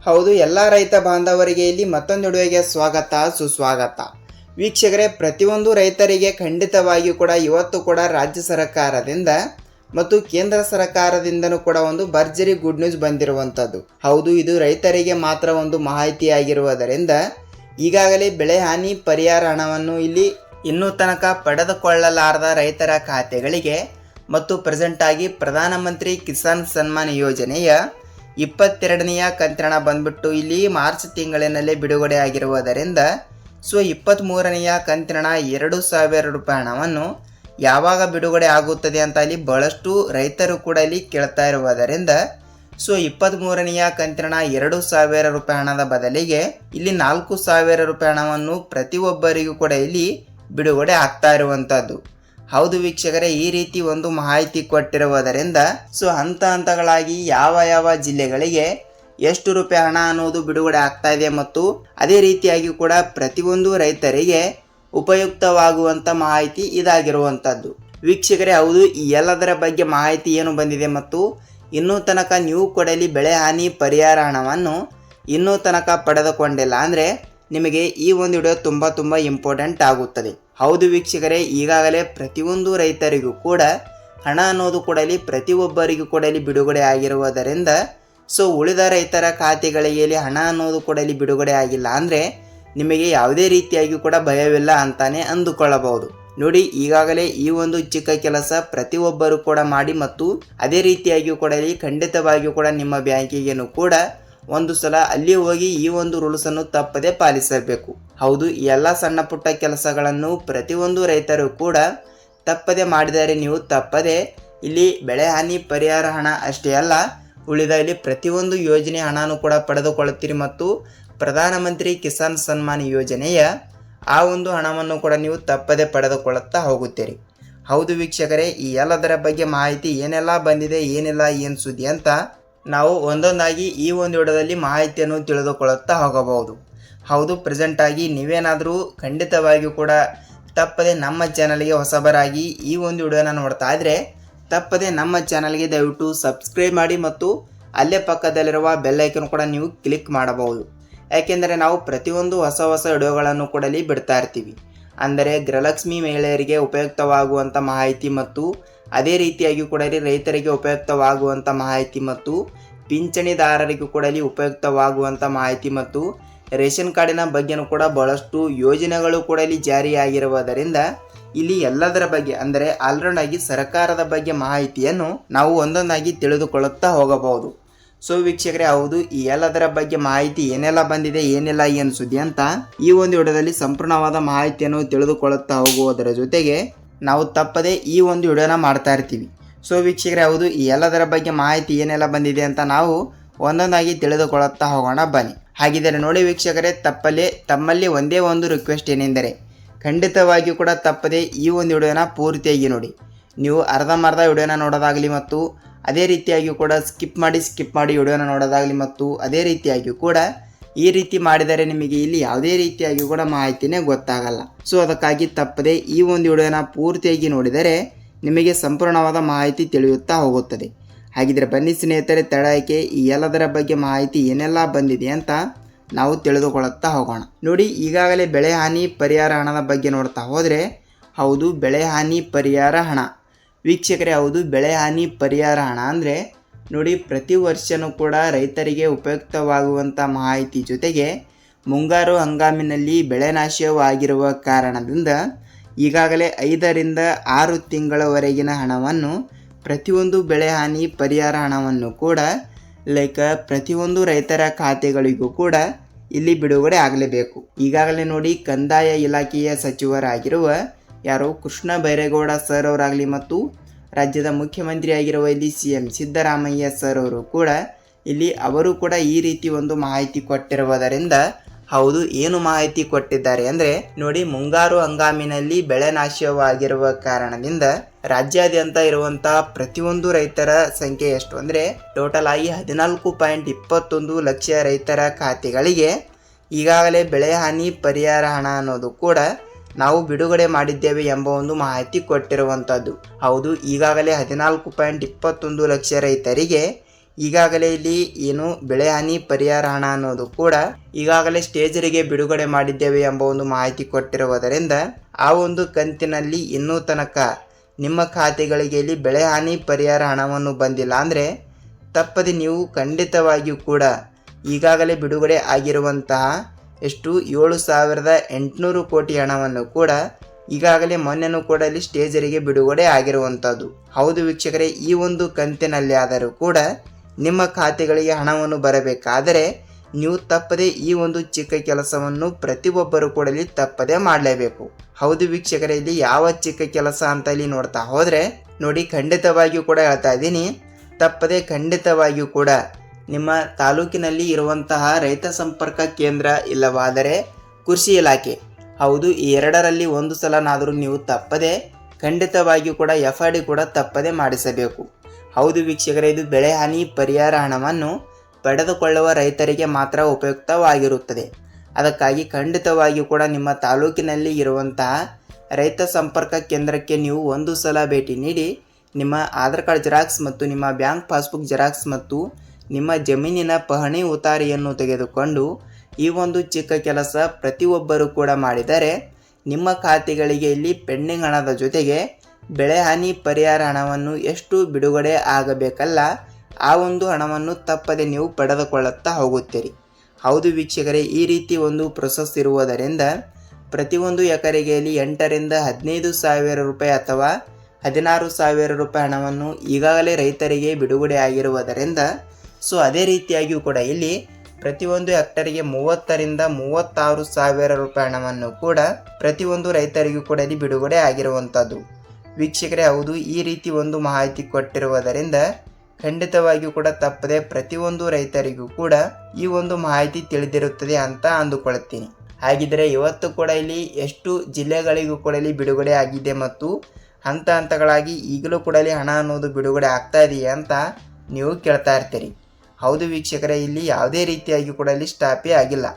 ಹೌದು, ಎಲ್ಲ ರೈತ ಬಾಂಧವರಿಗೆ ಇಲ್ಲಿ ಮತ್ತೊಂದು ವಿಡಿಯೋಗೆ ಸ್ವಾಗತ ಸುಸ್ವಾಗತ. ವೀಕ್ಷಕರೇ, ಪ್ರತಿಯೊಂದು ರೈತರಿಗೆ ಖಂಡಿತವಾಗಿಯೂ ಕೂಡ ಇವತ್ತು ಕೂಡ ರಾಜ್ಯ ಸರ್ಕಾರದಿಂದ ಮತ್ತು ಕೇಂದ್ರ ಸರ್ಕಾರದಿಂದನೂ ಕೂಡ ಒಂದು ಭರ್ಜರಿ ಗುಡ್ ನ್ಯೂಸ್ ಬಂದಿರುವಂಥದ್ದು. ಹೌದು, ಇದು ರೈತರಿಗೆ ಮಾತ್ರ ಒಂದು ಮಾಹಿತಿಯಾಗಿರುವುದರಿಂದ ಈಗಾಗಲೇ ಬೆಳೆ ಹಾನಿ ಪರಿಹಾರ ಹಣವನ್ನು ಇಲ್ಲಿ ಇನ್ನೂ ತನಕ ಪಡೆದುಕೊಳ್ಳಲಾರದ ರೈತರ ಖಾತೆಗಳಿಗೆ ಮತ್ತು ಪ್ರೆಸೆಂಟ್ ಆಗಿ ಪ್ರಧಾನಮಂತ್ರಿ ಕಿಸಾನ್ ಸನ್ಮಾನ್ ಯೋಜನೆಯ 22ನೆಯ ಕಂತಿನ ಬಂದ್ಬಿಟ್ಟು ಇಲ್ಲಿ ಮಾರ್ಚ್ ತಿಂಗಳಿನಲ್ಲೇ ಬಿಡುಗಡೆ ಆಗಿರುವುದರಿಂದ 23ನೆಯ ಕಂತಿನ 2,000 ರೂಪಾಯಿ ಹಣವನ್ನು ಯಾವಾಗ ಬಿಡುಗಡೆ ಆಗುತ್ತದೆ ಅಂತ ಇಲ್ಲಿ ಬಹಳಷ್ಟು ರೈತರು ಕೂಡ ಇಲ್ಲಿ ಕೇಳ್ತಾ ಇರುವುದರಿಂದ 23ನೆಯ ಕಂತಿನ 2,000 ರೂಪಾಯಿ ಹಣದ ಬದಲಿಗೆ ಇಲ್ಲಿ 4,000 ರೂಪಾಯಿ ಹಣವನ್ನು ಪ್ರತಿಯೊಬ್ಬರಿಗೂ ಕೂಡ ಇಲ್ಲಿ ಬಿಡುಗಡೆ ಆಗ್ತಾ ಇರುವಂಥದ್ದು. ಹೌದು ವೀಕ್ಷಕರೇ, ಈ ರೀತಿ ಒಂದು ಮಾಹಿತಿ ಕೊಟ್ಟಿರುವುದರಿಂದ ಹಂತ ಹಂತಗಳಾಗಿ ಯಾವ ಜಿಲ್ಲೆಗಳಿಗೆ ಎಷ್ಟು ರೂಪಾಯಿ ಹಣ ಅನ್ನೋದು ಬಿಡುಗಡೆ ಆಗ್ತಾ ಇದೆ ಮತ್ತು ಅದೇ ರೀತಿಯಾಗಿ ಕೂಡ ಪ್ರತಿಯೊಂದು ರೈತರಿಗೆ ಉಪಯುಕ್ತವಾಗುವಂಥ ಮಾಹಿತಿ ಇದಾಗಿರುವಂಥದ್ದು. ವೀಕ್ಷಕರೇ, ಹೌದು, ಈ ಎಲ್ಲದರ ಬಗ್ಗೆ ಮಾಹಿತಿ ಏನು ಬಂದಿದೆ ಮತ್ತು ಇನ್ನೂ ತನಕ ನೀವು ಕೊಡಲಿ ಬೆಳೆ ಹಾನಿ ಪರಿಹಾರ ಹಣವನ್ನು ಇನ್ನೂ ತನಕ ಪಡೆದುಕೊಂಡಿಲ್ಲ ಅಂದರೆ ನಿಮಗೆ ಈ ಒಂದು ವಿಡಿಯೋ ತುಂಬ ಇಂಪಾರ್ಟೆಂಟ್ ಆಗುತ್ತದೆ. ಹೌದು ವೀಕ್ಷಕರೇ, ಈಗಾಗಲೇ ಪ್ರತಿಯೊಂದು ರೈತರಿಗೂ ಕೂಡ ಹಣ ಅನ್ನೋದು ಕೂಡ ಇಲ್ಲಿ ಪ್ರತಿಯೊಬ್ಬರಿಗೂ ಕೂಡ ಇಲ್ಲಿ ಬಿಡುಗಡೆ ಆಗಿರುವುದರಿಂದ ಉಳಿದ ರೈತರ ಖಾತೆಗಳಿಗೆ ಇಲ್ಲಿ ಹಣ ಅನ್ನೋದು ಕೂಡ ಇಲ್ಲಿ ಬಿಡುಗಡೆ ಆಗಿಲ್ಲ ಅಂದರೆ ನಿಮಗೆ ಯಾವುದೇ ರೀತಿಯಾಗಿ ಕೂಡ ಭಯವಿಲ್ಲ ಅಂತಾನೆ ಅಂದುಕೊಳ್ಳಬಹುದು. ನೋಡಿ, ಈಗಾಗಲೇ ಈ ಒಂದು ಚಿಕ್ಕ ಕೆಲಸ ಪ್ರತಿಯೊಬ್ಬರು ಕೂಡ ಮಾಡಿ ಮತ್ತು ಅದೇ ರೀತಿಯಾಗಿಯೂ ಕೂಡ ಇಲ್ಲಿ ಖಂಡಿತವಾಗಿಯೂ ಕೂಡ ನಿಮ್ಮ ಬ್ಯಾಂಕಿಗೇನು ಕೂಡ ಒಂದು ಸಲ ಅಲ್ಲಿ ಹೋಗಿ ಈ ಒಂದು ರೂಲ್ಸನ್ನು ತಪ್ಪದೆ ಪಾಲಿಸಬೇಕು. ಹೌದು, ಈ ಎಲ್ಲ ಸಣ್ಣ ಪುಟ್ಟ ಕೆಲಸಗಳನ್ನು ಪ್ರತಿಯೊಂದು ರೈತರು ಕೂಡ ತಪ್ಪದೆ ಮಾಡಿದರೆ ನೀವು ತಪ್ಪದೆ ಇಲ್ಲಿ ಬೆಳೆ ಹಾನಿ ಪರಿಹಾರ ಹಣ ಅಷ್ಟೇ ಅಲ್ಲ, ಉಳಿದ ಇಲ್ಲಿ ಪ್ರತಿಯೊಂದು ಯೋಜನೆ ಹಣನೂ ಕೂಡ ಪಡೆದುಕೊಳ್ಳುತ್ತೀರಿ ಮತ್ತು ಪ್ರಧಾನಮಂತ್ರಿ ಕಿಸಾನ್ ಸನ್ಮಾನ್ ಯೋಜನೆಯ ಆ ಒಂದು ಹಣವನ್ನು ಕೂಡ ನೀವು ತಪ್ಪದೆ ಪಡೆದುಕೊಳ್ಳುತ್ತಾ ಹೋಗುತ್ತೀರಿ. ಹೌದು ವೀಕ್ಷಕರೇ, ಈ ಎಲ್ಲದರ ಬಗ್ಗೆ ಮಾಹಿತಿ ಏನೆಲ್ಲ ಬಂದಿದೆ, ಏನಿಲ್ಲ, ಏನು ಸುದ್ದಿ ಅಂತ ನಾವು ಒಂದೊಂದಾಗಿ ಈ ಒಂದು ವಿಡಿಯೋದಲ್ಲಿ ಮಾಹಿತಿಯನ್ನು ತಿಳಿದುಕೊಳ್ಳುತ್ತಾ ಹೋಗಬಹುದು. ಹೌದು, ಪ್ರೆಸೆಂಟ್ ಆಗಿ ನೀವೇನಾದರೂ ಖಂಡಿತವಾಗಿಯೂ ಕೂಡ ತಪ್ಪದೆ ನಮ್ಮ ಚಾನಲ್ಗೆ ಹೊಸಬರಾಗಿ ಈ ಒಂದು ವಿಡಿಯೋನ ನೋಡ್ತಾ ಇದ್ದರೆ ತಪ್ಪದೆ ನಮ್ಮ ಚಾನಲ್ಗೆ ದಯವಿಟ್ಟು ಸಬ್ಸ್ಕ್ರೈಬ್ ಮಾಡಿ ಮತ್ತು ಅಲ್ಲೇ ಪಕ್ಕದಲ್ಲಿರುವ ಬೆಲ್ ಐಕನ್ ಕೂಡ ನೀವು ಕ್ಲಿಕ್ ಮಾಡಬಹುದು. ಯಾಕೆಂದರೆ ನಾವು ಪ್ರತಿಯೊಂದು ಹೊಸ ವಿಡಿಯೋಗಳನ್ನು ಕೂಡ ಇಲ್ಲಿ ಬಿಡ್ತಾ ಇರ್ತೀವಿ. ಅಂದರೆ ಗೃಹಲಕ್ಷ್ಮಿ ಮಹಿಳೆಯರಿಗೆ ಉಪಯುಕ್ತವಾಗುವಂಥ ಮಾಹಿತಿ ಮತ್ತು ಅದೇ ರೀತಿಯಾಗಿ ಕೂಡ ರೈತರಿಗೆ ಉಪಯುಕ್ತವಾಗುವಂಥ ಮಾಹಿತಿ ಮತ್ತು ಪಿಂಚಣಿದಾರರಿಗೂ ಕೂಡ ಇಲ್ಲಿ ಉಪಯುಕ್ತವಾಗುವಂಥ ಮಾಹಿತಿ ಮತ್ತು ರೇಷನ್ ಕಾರ್ಡಿನ ಬಗ್ಗೆನೂ ಕೂಡ ಬಹಳಷ್ಟು ಯೋಜನೆಗಳು ಕೂಡ ಇಲ್ಲಿ ಜಾರಿಯಾಗಿರುವುದರಿಂದ ಇಲ್ಲಿ ಎಲ್ಲದರ ಬಗ್ಗೆ ಅಂದರೆ ಆಲ್ರೌಂಡ್ ಆಗಿ ಸರ್ಕಾರದ ಬಗ್ಗೆ ಮಾಹಿತಿಯನ್ನು ನಾವು ಒಂದೊಂದಾಗಿ ತಿಳಿದುಕೊಳ್ಳುತ್ತಾ ಹೋಗಬಹುದು. ವೀಕ್ಷಕರೇ, ಹೌದು, ಈ ಎಲ್ಲದರ ಬಗ್ಗೆ ಮಾಹಿತಿ ಏನೆಲ್ಲ ಬಂದಿದೆ, ಏನೆಲ್ಲ, ಏನು ಸುದ್ದಿ ಅಂತ ಈ ಒಂದು ವಿಡಿಯೋದಲ್ಲಿ ಸಂಪೂರ್ಣವಾದ ಮಾಹಿತಿಯನ್ನು ತಿಳಿದುಕೊಳ್ಳುತ್ತಾ ಹೋಗುವುದರ ಜೊತೆಗೆ ನಾವು ತಪ್ಪದೆ ಈ ಒಂದು ವಿಡಿಯೋನ ಮಾಡ್ತಾ ಇರ್ತೀವಿ. ವೀಕ್ಷಕರೇ, ಹೌದು, ಈ ಎಲ್ಲದರ ಬಗ್ಗೆ ಮಾಹಿತಿ ಏನೆಲ್ಲ ಬಂದಿದೆ ಅಂತ ನಾವು ಒಂದೊಂದಾಗಿ ತಿಳಿದುಕೊಳ್ಳುತ್ತಾ ಹೋಗೋಣ ಬನ್ನಿ. ಹಾಗಿದ್ದರೆ ನೋಡಿ ವೀಕ್ಷಕರೇ, ತಮ್ಮಲ್ಲಿ ಒಂದೇ ಒಂದು ರಿಕ್ವೆಸ್ಟ್ ಏನೆಂದರೆ ಖಂಡಿತವಾಗಿಯೂ ಕೂಡ ತಪ್ಪದೆ ಈ ಒಂದು ವಿಡಿಯೋನ ಪೂರ್ತಿಯಾಗಿ ನೋಡಿ. ನೀವು ಅರ್ಧಂಬರ್ಧ ವಿಡಿಯೋನ ನೋಡೋದಾಗಲಿ ಮತ್ತು ಅದೇ ರೀತಿಯಾಗಿಯೂ ಕೂಡ ಸ್ಕಿಪ್ ಮಾಡಿ ವಿಡಿಯೋನ ನೋಡೋದಾಗಲಿ ಮತ್ತು ಅದೇ ರೀತಿಯಾಗಿಯೂ ಕೂಡ ಈ ರೀತಿ ಮಾಡಿದರೆ ನಿಮಗೆ ಇಲ್ಲಿ ಯಾವುದೇ ರೀತಿಯಾಗಿ ಕೂಡ ಮಾಹಿತಿನೇ ಗೊತ್ತಾಗಲ್ಲ. ಅದಕ್ಕಾಗಿ ತಪ್ಪದೆ ಈ ಒಂದು ವಿಡಿಯೋನ ಪೂರ್ತಿಯಾಗಿ ನೋಡಿದರೆ ನಿಮಗೆ ಸಂಪೂರ್ಣವಾದ ಮಾಹಿತಿ ತಿಳಿಯುತ್ತಾ ಹೋಗುತ್ತದೆ. ಹಾಗಿದ್ರೆ ಬನ್ನಿ ಸ್ನೇಹಿತರೆ, ತಡಕ್ಕೆ ಈ ಎಲ್ಲದರ ಬಗ್ಗೆ ಮಾಹಿತಿ ಏನೆಲ್ಲ ಬಂದಿದೆ ಅಂತ ನಾವು ತಿಳಿದುಕೊಳ್ಳುತ್ತಾ ಹೋಗೋಣ. ನೋಡಿ, ಈಗಾಗಲೇ ಬೆಳೆ ಹಾನಿ ಪರಿಹಾರ ಹಣದ ಬಗ್ಗೆ ನೋಡ್ತಾ ಹೋದರೆ, ಹೌದು, ಬೆಳೆ ಹಾನಿ ಪರಿಹಾರ ಹಣ ವೀಕ್ಷಕರೇ, ಹೌದು, ಬೆಳೆ ಹಾನಿ ಪರಿಹಾರ ಹಣ ಅಂದರೆ ನೋಡಿ, ಪ್ರತಿ ವರ್ಷವೂ ಕೂಡ ರೈತರಿಗೆ ಉಪಯುಕ್ತವಾಗುವಂಥ ಮಾಹಿತಿ ಜೊತೆಗೆ ಮುಂಗಾರು ಹಂಗಾಮಿನಲ್ಲಿ ಬೆಳೆ ನಾಶವಾಗಿರುವ ಕಾರಣದಿಂದ ಈಗಾಗಲೇ 5ರಿಂದ 6 ತಿಂಗಳವರೆಗಿನ ಹಣವನ್ನು ಪ್ರತಿಯೊಂದು ಬೆಳೆ ಹಾನಿ ಪರಿಹಾರ ಹಣವನ್ನು ಕೂಡ ಪ್ರತಿಯೊಂದು ರೈತರ ಖಾತೆಗಳಿಗೂ ಕೂಡ ಇಲ್ಲಿ ಬಿಡುಗಡೆ ಆಗಲೇಬೇಕು. ಈಗಾಗಲೇ ನೋಡಿ, ಕಂದಾಯ ಇಲಾಖೆಯ ಸಚಿವರಾಗಿರುವ ಯಾರು ಕೃಷ್ಣ ಬೈರೇಗೌಡ ಸರ್ ಅವರಾಗಲಿ ಮತ್ತು ರಾಜ್ಯದ ಮುಖ್ಯಮಂತ್ರಿಯಾಗಿರುವ ಇಲ್ಲಿ CM ಸಿದ್ದರಾಮಯ್ಯ ಸರ್ ಅವರು ಕೂಡ ಅವರು ಕೂಡ ಈ ರೀತಿ ಒಂದು ಮಾಹಿತಿ ಕೊಟ್ಟಿರುವುದರಿಂದ ಹೌದು, ಏನು ಮಾಹಿತಿ ಕೊಟ್ಟಿದ್ದಾರೆ ಅಂದರೆ ನೋಡಿ, ಮುಂಗಾರು ಹಂಗಾಮಿನಲ್ಲಿ ಬೆಳೆ ನಾಶವಾಗಿರುವ ಕಾರಣದಿಂದ ರಾಜ್ಯಾದ್ಯಂತ ಇರುವಂಥ ಪ್ರತಿಯೊಂದು ರೈತರ ಸಂಖ್ಯೆ ಎಷ್ಟು ಅಂದರೆ ಟೋಟಲ್ ಆಗಿ 14.21 ಲಕ್ಷ ರೈತರ ಖಾತೆಗಳಿಗೆ ಈಗಾಗಲೇ ಬೆಳೆ ಹಾನಿ ಪರಿಹಾರ ಹಣ ಅನ್ನೋದು ಕೂಡ ನಾವು ಬಿಡುಗಡೆ ಮಾಡಿದ್ದೇವೆ ಎಂಬ ಒಂದು ಮಾಹಿತಿ ಕೊಟ್ಟಿರುವಂಥದ್ದು. ಹೌದು, ಈಗಾಗಲೇ 14.21 ಲಕ್ಷ ರೈತರಿಗೆ ಈಗಾಗಲೇ ಇಲ್ಲಿ ಏನು ಬೆಳೆ ಹಾನಿ ಪರಿಹಾರ ಹಣ ಅನ್ನೋದು ಕೂಡ ಈಗಾಗಲೇ ಸ್ಟೇಜರಿಗೆ ಬಿಡುಗಡೆ ಮಾಡಿದ್ದೇವೆ ಎಂಬ ಒಂದು ಮಾಹಿತಿ ಕೊಟ್ಟಿರುವುದರಿಂದ ಆ ಒಂದು ಕಂತಿನಲ್ಲಿ ಇನ್ನೂ ತನಕ ನಿಮ್ಮ ಖಾತೆಗಳಿಗೆ ಇಲ್ಲಿ ಬೆಳೆ ಹಾನಿ ಪರಿಹಾರ ಹಣವನ್ನು ಬಂದಿಲ್ಲ ಅಂದರೆ ತಪ್ಪದೆ ನೀವು ಖಂಡಿತವಾಗಿಯೂ ಕೂಡ ಈಗಾಗಲೇ ಬಿಡುಗಡೆ ಆಗಿರುವಂತಹ 7,800 ಕೋಟಿ ಹಣವನ್ನು ಕೂಡ ಈಗಾಗಲೇ ಮೊನ್ನೆನೂ ಕೂಡ ಇಲ್ಲಿ ಸ್ಟೇಜರಿಗೆ ಬಿಡುಗಡೆ ಆಗಿರುವಂಥದ್ದು. ಹೌದು ವೀಕ್ಷಕರೇ, ಈ ಒಂದು ಕಂತಿನಲ್ಲಿ ಆದರೂ ಕೂಡ ನಿಮ್ಮ ಖಾತೆಗಳಿಗೆ ಹಣವನ್ನು ಬರಬೇಕಾದರೆ ನೀವು ತಪ್ಪದೆ ಈ ಒಂದು ಚಿಕ್ಕ ಕೆಲಸವನ್ನು ಪ್ರತಿಯೊಬ್ಬರು ಕೂಡ ಇಲ್ಲಿ ತಪ್ಪದೆ ಮಾಡಲೇಬೇಕು. ಹೌದು ವೀಕ್ಷಕರೇ, ಇಲ್ಲಿ ಯಾವ ಚಿಕ್ಕ ಕೆಲಸ ಅಂತ ಇಲ್ಲಿ ನೋಡ್ತಾ ಹೋದರೆ ನೋಡಿ, ಖಂಡಿತವಾಗಿಯೂ ಕೂಡ ಹೇಳ್ತಾ ಇದ್ದೀನಿ, ತಪ್ಪದೆ ಖಂಡಿತವಾಗಿಯೂ ಕೂಡ ನಿಮ್ಮ ತಾಲೂಕಿನಲ್ಲಿ ಇರುವಂತಹ ರೈತ ಸಂಪರ್ಕ ಕೇಂದ್ರ ಇಲ್ಲವಾದರೆ ಕೃಷಿ ಇಲಾಖೆ, ಹೌದು ಈ ಎರಡರಲ್ಲಿ ಒಂದು ಸಲನಾದರೂ ನೀವು ತಪ್ಪದೆ ಖಂಡಿತವಾಗಿಯೂ ಕೂಡ FID ಕೂಡ ತಪ್ಪದೆ ಮಾಡಿಸಬೇಕು. ಹೌದು ವೀಕ್ಷಕರೇ, ಇದು ಬೆಳೆ ಹಾನಿ ಪರಿಹಾರ ಹಣವನ್ನು ಪಡೆದುಕೊಳ್ಳುವ ರೈತರಿಗೆ ಮಾತ್ರ ಉಪಯುಕ್ತವಾಗಿರುತ್ತದೆ. ಅದಕ್ಕಾಗಿ ಖಂಡಿತವಾಗಿಯೂ ಕೂಡ ನಿಮ್ಮ ತಾಲೂಕಿನಲ್ಲಿ ಇರುವಂತಹ ರೈತ ಸಂಪರ್ಕ ಕೇಂದ್ರಕ್ಕೆ ನೀವು ಒಂದು ಸಲ ಭೇಟಿ ನೀಡಿ ನಿಮ್ಮ ಆಧಾರ್ ಕಾರ್ಡ್ ಜೆರಾಕ್ಸ್ ಮತ್ತು ನಿಮ್ಮ ಬ್ಯಾಂಕ್ ಪಾಸ್ಬುಕ್ ಜೆರಾಕ್ಸ್ ಮತ್ತು ನಿಮ್ಮ ಜಮೀನಿನ ಪಹಣಿ ಉತಾರಿಯನ್ನು ತೆಗೆದುಕೊಂಡು ಈ ಒಂದು ಚಿಕ್ಕ ಕೆಲಸ ಪ್ರತಿಯೊಬ್ಬರು ಕೂಡ ಮಾಡಿದರೆ ನಿಮ್ಮ ಖಾತೆಗಳಿಗೆ ಇಲ್ಲಿ ಪೆಂಡಿಂಗ್ ಹಣದ ಜೊತೆಗೆ ಬೆಳೆ ಹಾನಿ ಪರಿಹಾರ ಹಣವನ್ನು ಎಷ್ಟು ಬಿಡುಗಡೆ ಆಗಬೇಕಲ್ಲ ಆ ಒಂದು ಹಣವನ್ನು ತಪ್ಪದೆ ನೀವು ಪಡೆದುಕೊಳ್ಳುತ್ತಾ ಹೋಗುತ್ತೀರಿ. ಹೌದು ವೀಕ್ಷಕರೇ, ಈ ರೀತಿ ಒಂದು ಪ್ರೊಸೆಸ್ ಇರುವುದರಿಂದ ಪ್ರತಿಯೊಂದು ಎಕರೆಗೆ 8,000 ರಿಂದ 15,000 ರೂಪಾಯಿ ಅಥವಾ 16,000 ರೂಪಾಯಿ ಹಣವನ್ನು ಈಗಾಗಲೇ ರೈತರಿಗೆ ಬಿಡುಗಡೆ ಆಗಿರುವುದರಿಂದ ಅದೇ ರೀತಿಯಾಗಿಯೂ ಕೂಡ ಇಲ್ಲಿ ಪ್ರತಿಯೊಂದು ಹೆಕ್ಟರಿಗೆ 30,000 ರಿಂದ 36,000 ರೂಪಾಯಿ ಹಣವನ್ನು ಕೂಡ ಪ್ರತಿಯೊಂದು ರೈತರಿಗೂ ಕೂಡ ಇಲ್ಲಿ ಬಿಡುಗಡೆ ಆಗಿರುವಂಥದ್ದು. ವೀಕ್ಷಕರೇ, ಹೌದು ಈ ರೀತಿ ಒಂದು ಮಾಹಿತಿ ಕೊಟ್ಟಿರುವುದರಿಂದ ಖಂಡಿತವಾಗಿಯೂ ಕೂಡ ತಪ್ಪದೆ ಪ್ರತಿಯೊಂದು ರೈತರಿಗೂ ಕೂಡ ಈ ಒಂದು ಮಾಹಿತಿ ತಿಳಿದಿರುತ್ತದೆ ಅಂತ ಅಂದುಕೊಳ್ಳುತ್ತೀನಿ. ಹಾಗಿದ್ದರೆ ಇವತ್ತು ಕೂಡ ಇಲ್ಲಿ ಎಷ್ಟು ಜಿಲ್ಲೆಗಳಿಗೂ ಕೂಡ ಇಲ್ಲಿ ಬಿಡುಗಡೆ ಆಗಿದೆ ಮತ್ತು ಹಂತ ಹಂತಗಳಾಗಿ ಈಗಲೂ ಕೂಡ ಇಲ್ಲಿ ಹಣ ಅನ್ನೋದು ಬಿಡುಗಡೆ ಆಗ್ತಾ ಇದೆಯಾ ಅಂತ ನೀವು ಕೇಳ್ತಾ ಇರ್ತೀರಿ. ಹೌದು ವೀಕ್ಷಕರೇ, ಇಲ್ಲಿ ಯಾವುದೇ ರೀತಿಯಾಗಿ ಕೂಡ ಇಲ್ಲಿ ಸ್ಟಾಪೇ ಆಗಿಲ್ಲ.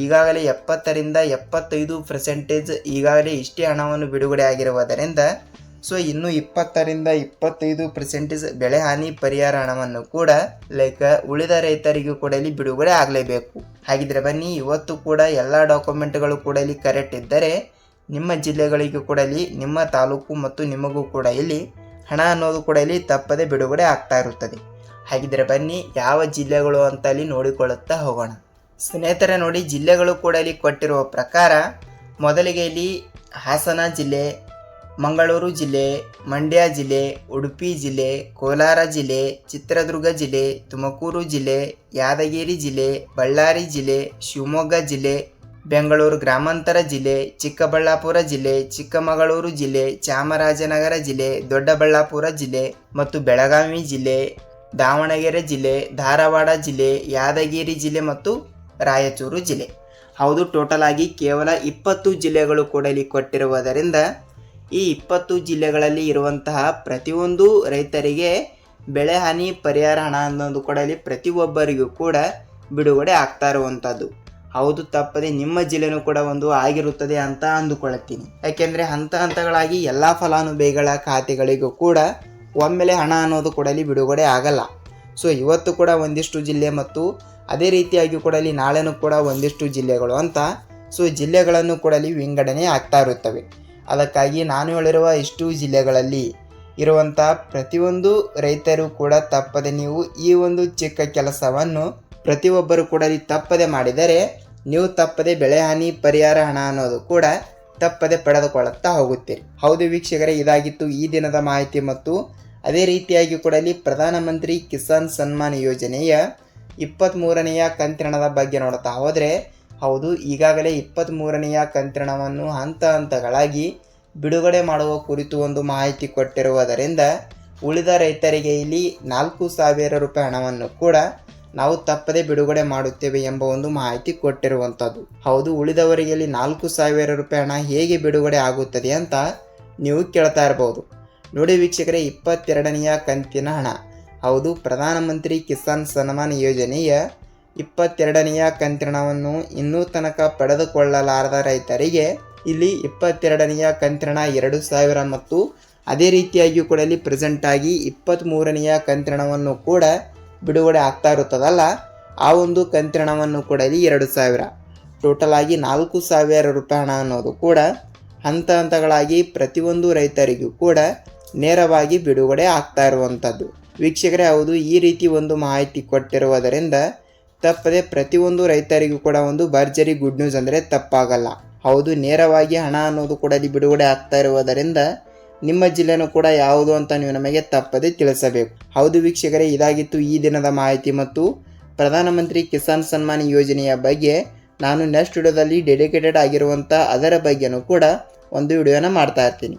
ಈಗಾಗಲೇ 70 ರಿಂದ 75% ಈಗಾಗಲೇ ಇಷ್ಟೇ ಹಣವನ್ನು ಬಿಡುಗಡೆ ಆಗಿರುವುದರಿಂದ ಇನ್ನು 20 ರಿಂದ 25% ಬೆಳೆ ಹಾನಿ ಪರಿಹಾರ ಹಣವನ್ನು ಕೂಡ ಉಳಿದ ರೈತರಿಗೂ ಕೂಡ ಇಲ್ಲಿ ಬಿಡುಗಡೆ ಆಗಲೇಬೇಕು. ಹಾಗಿದ್ರೆ ಬನ್ನಿ, ಇವತ್ತು ಕೂಡ ಎಲ್ಲ ಡಾಕ್ಯುಮೆಂಟ್ಗಳು ಕೂಡ ಇಲ್ಲಿ ಕರೆಕ್ಟ್ ಇದ್ದರೆ ನಿಮ್ಮ ಜಿಲ್ಲೆಗಳಿಗೂ ಕೂಡ ಇಲ್ಲಿ ನಿಮ್ಮ ತಾಲೂಕು ಮತ್ತು ನಿಮಗೂ ಕೂಡ ಇಲ್ಲಿ ಹಣ ಅನ್ನೋದು ಕೂಡ ಇಲ್ಲಿ ತಪ್ಪದೆ ಬಿಡುಗಡೆ ಆಗ್ತಾ ಇರುತ್ತದೆ. ಹಾಗಿದ್ರೆ ಬನ್ನಿ ಯಾವ ಜಿಲ್ಲೆಗಳು ಅಂತ ಇಲ್ಲಿ ನೋಡಿಕೊಳ್ಳುತ್ತಾ ಹೋಗೋಣ. ಸ್ನೇಹಿತರೆ ನೋಡಿ, ಜಿಲ್ಲೆಗಳು ಕೂಡ ಇಲ್ಲಿ ಕೊಟ್ಟಿರುವ ಪ್ರಕಾರ ಮೊದಲಿಗೆ ಇಲ್ಲಿ ಹಾಸನ ಜಿಲ್ಲೆ, ಮಂಗಳೂರು ಜಿಲ್ಲೆ, ಮಂಡ್ಯ ಜಿಲ್ಲೆ, ಉಡುಪಿ ಜಿಲ್ಲೆ, ಕೋಲಾರ ಜಿಲ್ಲೆ, ಚಿತ್ರದುರ್ಗ ಜಿಲ್ಲೆ, ತುಮಕೂರು ಜಿಲ್ಲೆ, ಯಾದಗಿರಿ ಜಿಲ್ಲೆ, ಬಳ್ಳಾರಿ ಜಿಲ್ಲೆ, ಶಿವಮೊಗ್ಗ ಜಿಲ್ಲೆ, ಬೆಂಗಳೂರು ಗ್ರಾಮಾಂತರ ಜಿಲ್ಲೆ, ಚಿಕ್ಕಬಳ್ಳಾಪುರ ಜಿಲ್ಲೆ, ಚಿಕ್ಕಮಗಳೂರು ಜಿಲ್ಲೆ, ಚಾಮರಾಜನಗರ ಜಿಲ್ಲೆ, ದೊಡ್ಡಬಳ್ಳಾಪುರ ಜಿಲ್ಲೆ ಮತ್ತು ಬೆಳಗಾವಿ ಜಿಲ್ಲೆ, ದಾವಣಗೆರೆ ಜಿಲ್ಲೆ, ಧಾರವಾಡ ಜಿಲ್ಲೆ, ಯಾದಗಿರಿ ಜಿಲ್ಲೆ ಮತ್ತು ರಾಯಚೂರು ಜಿಲ್ಲೆ. ಹೌದು, ಟೋಟಲ್ ಆಗಿ ಕೇವಲ 20 ಜಿಲ್ಲೆಗಳು ಕೂಡ ಇಲ್ಲಿ ಕೊಟ್ಟಿರುವುದರಿಂದ ಈ 20 ಜಿಲ್ಲೆಗಳಲ್ಲಿ ಇರುವಂತಹ ಪ್ರತಿಯೊಂದು ರೈತರಿಗೆ ಬೆಳೆ ಹಾನಿ ಪರಿಹಾರ ಹಣ ಅನ್ನೋದು ಕೂಡ ಇಲ್ಲಿ ಪ್ರತಿಯೊಬ್ಬರಿಗೂ ಕೂಡ ಬಿಡುಗಡೆ ಆಗ್ತಾ ಇರುವಂಥದ್ದು. ಹೌದು, ತಪ್ಪದೆ ನಿಮ್ಮ ಜಿಲ್ಲೆನೂ ಕೂಡ ಒಂದು ಆಗಿರುತ್ತದೆ ಅಂತ ಅಂದುಕೊಳ್ಳುತ್ತೀನಿ. ಯಾಕೆಂದರೆ ಹಂತ ಹಂತಗಳಾಗಿ ಎಲ್ಲ ಫಲಾನುಭವಿಗಳ ಖಾತೆಗಳಿಗೂ ಕೂಡ ಒಮ್ಮೆಲೆ ಹಣ ಅನ್ನೋದು ಕೂಡ ಇಲ್ಲಿ ಬಿಡುಗಡೆ ಆಗಲ್ಲ. ಇವತ್ತು ಕೂಡ ಒಂದಿಷ್ಟು ಜಿಲ್ಲೆ ಮತ್ತು ಅದೇ ರೀತಿಯಾಗಿ ಕೂಡ ಇಲ್ಲಿ ನಾಳೆನೂ ಕೂಡ ಒಂದಿಷ್ಟು ಜಿಲ್ಲೆಗಳು ಅಂತ ಜಿಲ್ಲೆಗಳನ್ನು ಕೂಡ ಇಲ್ಲಿ ವಿಂಗಡಣೆ ಆಗ್ತಾ ಇರುತ್ತವೆ. ಅದಕ್ಕಾಗಿ ನಾನು ಹೇಳಿರುವ ಇಷ್ಟು ಜಿಲ್ಲೆಗಳಲ್ಲಿ ಇರುವಂಥ ಪ್ರತಿಯೊಂದು ರೈತರು ಕೂಡ ತಪ್ಪದೆ ನೀವು ಈ ಒಂದು ಚಿಕ್ಕ ಕೆಲಸವನ್ನು ಪ್ರತಿಯೊಬ್ಬರು ಕೂಡ ಇಲ್ಲಿ ತಪ್ಪದೆ ಮಾಡಿದರೆ ನೀವು ತಪ್ಪದೆ ಬೆಳೆ ಹಾನಿ ಪರಿಹಾರ ಹಣ ಅನ್ನೋದು ಕೂಡ ತಪ್ಪದೆ ಪಡೆದುಕೊಳ್ಳುತ್ತಾ ಹೋಗುತ್ತೀರಿ. ಹೌದು ವೀಕ್ಷಕರೇ, ಇದಾಗಿತ್ತು ಈ ದಿನದ ಮಾಹಿತಿ. ಮತ್ತು ಅದೇ ರೀತಿಯಾಗಿ ಕೂಡ ಇಲ್ಲಿ ಪ್ರಧಾನಮಂತ್ರಿ ಕಿಸಾನ್ ಸನ್ಮಾನ್ ಯೋಜನೆಯ 23ನೆಯ ಕಂತಿನದ ಬಗ್ಗೆ ನೋಡ್ತಾ ಹೋದರೆ, ಹೌದು ಈಗಾಗಲೇ 23ನೆಯ ಕಂತಿನವನ್ನು ಹಂತ ಹಂತಗಳಾಗಿ ಬಿಡುಗಡೆ ಮಾಡುವ ಕುರಿತು ಒಂದು ಮಾಹಿತಿ ಕೊಟ್ಟಿರುವುದರಿಂದ ಉಳಿದ ರೈತರಿಗೆ ಇಲ್ಲಿ 4,000 ರೂಪಾಯಿ ಹಣವನ್ನು ಕೂಡ ನಾವು ತಪ್ಪದೆ ಬಿಡುಗಡೆ ಮಾಡುತ್ತೇವೆ ಎಂಬ ಒಂದು ಮಾಹಿತಿ ಕೊಟ್ಟಿರುವಂಥದ್ದು. ಹೌದು, ಉಳಿದವರಿಗೆ ಇಲ್ಲಿ 4,000 ರೂಪಾಯಿ ಹಣ ಹೇಗೆ ಬಿಡುಗಡೆ ಆಗುತ್ತದೆ ಅಂತ ನೀವು ಕೇಳ್ತಾ ಇರಬಹುದು. ನೋಡಿ ವೀಕ್ಷಕರೇ, 22ನೆಯ ಕಂತಿನ ಹಣ, ಹೌದು ಪ್ರಧಾನಮಂತ್ರಿ ಕಿಸಾನ್ ಸನ್ಮಾನ್ ಯೋಜನೆಯ 22ನೆಯ ಕಂತಿನವನ್ನು ಇನ್ನೂ ತನಕ ಪಡೆದುಕೊಳ್ಳಲಾರದ ರೈತರಿಗೆ ಇಲ್ಲಿ 22ನೆಯ ಕಂತಿನ 2,000 ಮತ್ತು ಅದೇ ರೀತಿಯಾಗಿಯೂ ಕೂಡ ಇಲ್ಲಿ ಪ್ರೆಸೆಂಟ್ ಆಗಿ 23ನೆಯ ಕಂತಿನವನ್ನು ಕೂಡ ಬಿಡುಗಡೆ ಆಗ್ತಾ ಇರುತ್ತದಲ್ಲ, ಆ ಒಂದು ಕಂತಿನ ಹಣವನ್ನು ಕೂಡ ಇಲ್ಲಿ 2,000 ಟೋಟಲ್ ಆಗಿ 4,000 ರೂಪಾಯಿ ಹಣ ಅನ್ನೋದು ಕೂಡ ಹಂತ ಹಂತಗಳಾಗಿ ಪ್ರತಿಯೊಂದು ರೈತರಿಗೂ ಕೂಡ ನೇರವಾಗಿ ಬಿಡುಗಡೆ ಆಗ್ತಾ ಇರುವಂಥದ್ದು. ವೀಕ್ಷಕರೇ, ಹೌದು, ಈ ರೀತಿ ಒಂದು ಮಾಹಿತಿ ಕೊಟ್ಟಿರುವುದರಿಂದ ತಪ್ಪದೆ ಪ್ರತಿಯೊಂದು ರೈತರಿಗೂ ಕೂಡ ಒಂದು ಭರ್ಜರಿ ಗುಡ್ ನ್ಯೂಸ್ ಅಂದರೆ ತಪ್ಪಾಗಲ್ಲ. ಹೌದು, ನೇರವಾಗಿ ಹಣ ಅನ್ನೋದು ಕೂಡ ಇಲ್ಲಿ ಬಿಡುಗಡೆ ಆಗ್ತಾ ಇರುವುದರಿಂದ ನಿಮ್ಮ ಜಿಲ್ಲೆನೂ ಕೂಡ ಯಾವುದು ಅಂತ ನೀವು ನಮಗೆ ತಪ್ಪದೆ ತಿಳಿಸಬೇಕು. ಹೌದು ವೀಕ್ಷಕರೇ, ಇದಾಗಿತ್ತು ಈ ದಿನದ ಮಾಹಿತಿ ಮತ್ತು ಪ್ರಧಾನಮಂತ್ರಿ ಕಿಸಾನ್ ಸನ್ಮಾನ್ ಯೋಜನೆಯ ಬಗ್ಗೆ ನಾನು ನೆಕ್ಸ್ಟ್ ವಿಡಿಯೋದಲ್ಲಿ ಡೆಡಿಕೇಟೆಡ್ ಆಗಿರುವಂಥ ಅದರ ಬಗ್ಗೆನೂ ಕೂಡ ಒಂದು ವಿಡಿಯೋನ ಮಾಡ್ತಾ ಇರ್ತೀನಿ.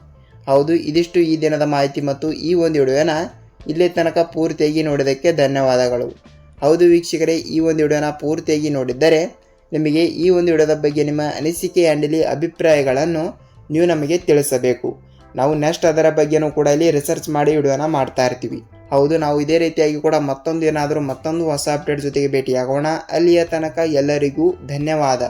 ಹೌದು, ಇದಿಷ್ಟು ಈ ದಿನದ ಮಾಹಿತಿ ಮತ್ತು ಈ ಒಂದು ವಿಡಿಯೋನ ಇಲ್ಲಿ ತನಕ ಪೂರ್ತಿಯಾಗಿ ನೋಡೋದಕ್ಕೆ ಧನ್ಯವಾದಗಳು. ಹೌದು ವೀಕ್ಷಕರೇ, ಈ ಒಂದು ವಿಡಿಯೋನ ಪೂರ್ತಿಯಾಗಿ ನೋಡಿದ್ದರೆ ನಿಮಗೆ ಈ ಒಂದು ವಿಡಿಯೋದ ಬಗ್ಗೆ ನಿಮ್ಮ ಅನಿಸಿಕೆ ಆ್ಯಂಡ್ ಅಭಿಪ್ರಾಯಗಳನ್ನು ನೀವು ನಮಗೆ ತಿಳಿಸಬೇಕು. ನಾವು ನೆಕ್ಸ್ಟ್ ಅದರ ಬಗ್ಗೆನೂ ಕೂಡ ಇಲ್ಲಿ ರಿಸರ್ಚ್ ಮಾಡಿ ವಿಡಿಯೋನ ಮಾಡ್ತಾ ಇರ್ತೀವಿ. ಹೌದು, ನಾವು ಇದೇ ರೀತಿಯಾಗಿ ಕೂಡ ಮತ್ತೊಂದು ಹೊಸ ಅಪ್ಡೇಟ್ ಜೊತೆಗೆ ಭೇಟಿಯಾಗೋಣ. ಅಲ್ಲಿಯ ತನಕ ಎಲ್ಲರಿಗೂ ಧನ್ಯವಾದ.